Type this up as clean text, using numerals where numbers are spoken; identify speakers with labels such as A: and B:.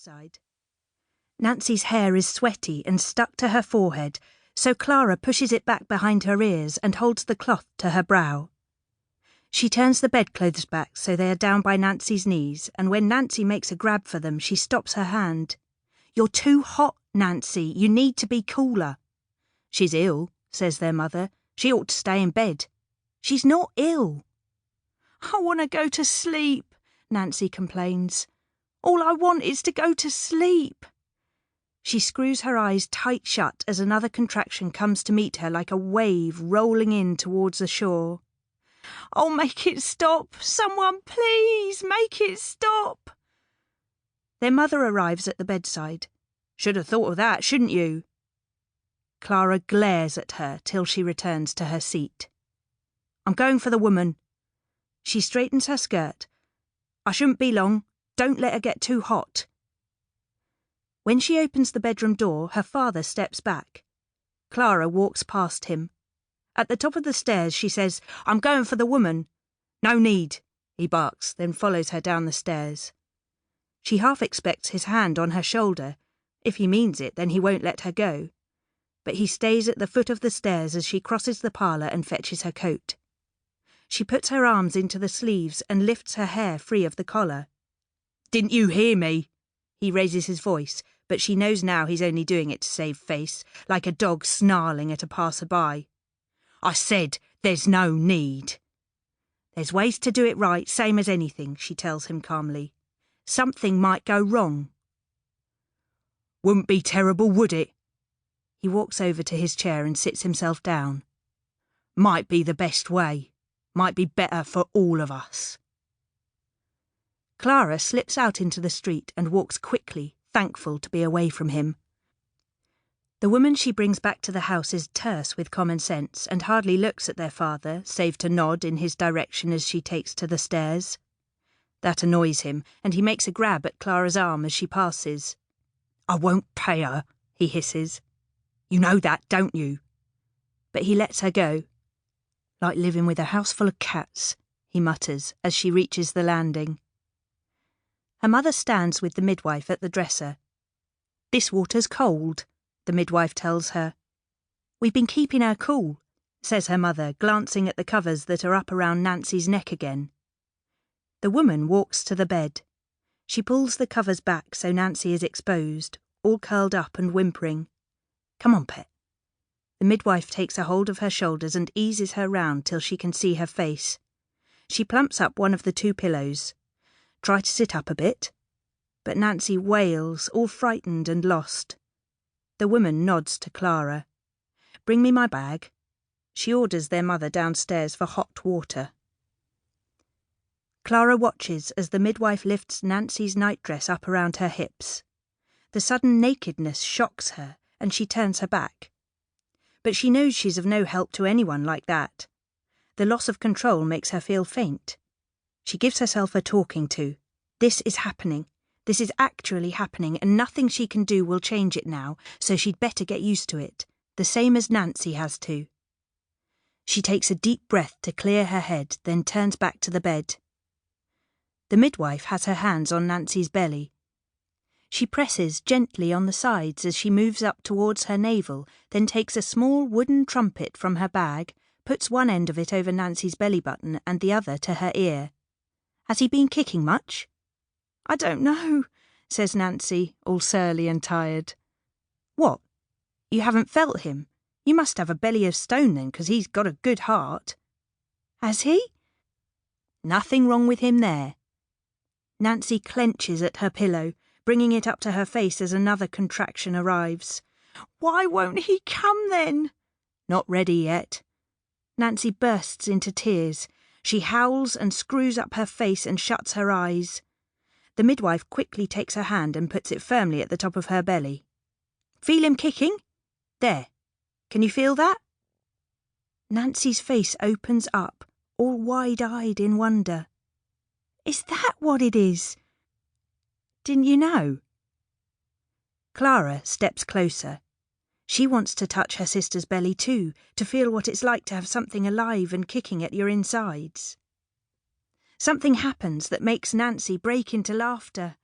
A: bedside. Nancy's hair is sweaty and stuck to her forehead, so Clara pushes it back behind her ears and holds the cloth to her brow. She turns the bedclothes back so they are down by Nancy's knees, and when Nancy makes a grab for them, she stops her hand. "You're too hot, Nancy. You need to be cooler." "She's ill," says their mother. "She ought to stay in bed." "She's not ill." "I want to go to sleep," Nancy complains. "All I want is to go to sleep." She screws her eyes tight shut as another contraction comes to meet her like a wave rolling in towards the shore. "Oh, make it stop! Someone, please, make it stop!" Their mother arrives at the bedside. "Should have thought of that, shouldn't you?" Clara glares at her till she returns to her seat. "I'm going for the woman." She straightens her skirt. "I shouldn't be long. Don't let her get too hot." When she opens the bedroom door, her father steps back. Clara walks past him. At the top of the stairs, she says, "I'm going for the woman." "No need," he barks, then follows her down the stairs. She half expects his hand on her shoulder. If he means it, then he won't let her go. But he stays at the foot of the stairs as she crosses the parlour and fetches her coat. She puts her arms into the sleeves and lifts her hair free of the collar. "Didn't you hear me?" He raises his voice, but she knows now he's only doing it to save face, like a dog snarling at a passer-by. "I said there's no need." "There's ways to do it right, same as anything," she tells him calmly. "Something might go wrong." "Wouldn't be terrible, would it?" He walks over to his chair and sits himself down. "Might be the best way. Might be better for all of us." Clara slips out into the street and walks quickly, thankful to be away from him. The woman she brings back to the house is terse with common sense and hardly looks at their father, save to nod in his direction as she takes to the stairs. That annoys him, and he makes a grab at Clara's arm as she passes. "I won't pay her," he hisses. "You know that, don't you?" But he lets her go. "Like living with a house full of cats," he mutters as she reaches the landing. Her mother stands with the midwife at the dresser. "This water's cold," the midwife tells her. "We've been keeping her cool," says her mother, glancing at the covers that are up around Nancy's neck again. The woman walks to the bed. She pulls the covers back so Nancy is exposed, all curled up and whimpering. "Come on, pet." The midwife takes a hold of her shoulders and eases her round till she can see her face. She plumps up one of the two pillows. "Try to sit up a bit." But Nancy wails, all frightened and lost. The woman nods to Clara. "Bring me my bag." She orders their mother downstairs for hot water. Clara watches as the midwife lifts Nancy's nightdress up around her hips. The sudden nakedness shocks her, and she turns her back. But she knows she's of no help to anyone like that. The loss of control makes her feel faint. She gives herself a talking to. This is happening. This is actually happening, and nothing she can do will change it now, so she'd better get used to it, the same as Nancy has to. She takes a deep breath to clear her head, then turns back to the bed. The midwife has her hands on Nancy's belly. She presses gently on the sides as she moves up towards her navel, then takes a small wooden trumpet from her bag, puts one end of it over Nancy's belly button and the other to her ear. "Has he been kicking much?" "I don't know," says Nancy, all surly and tired. "What? You haven't felt him? You must have a belly of stone then, 'cause he's got a good heart." "Has he?" "Nothing wrong with him there." Nancy clenches at her pillow, bringing it up to her face as another contraction arrives. "Why won't he come then?" "Not ready yet." Nancy bursts into tears. She howls and screws up her face and shuts her eyes. The midwife quickly takes her hand and puts it firmly at the top of her belly. "Feel him kicking? There. Can you feel that?" Nancy's face opens up, all wide-eyed in wonder. "Is that what it is? Didn't you know?" Clara steps closer. She wants to touch her sister's belly too, to feel what it's like to have something alive and kicking at your insides. Something happens that makes Nancy break into laughter.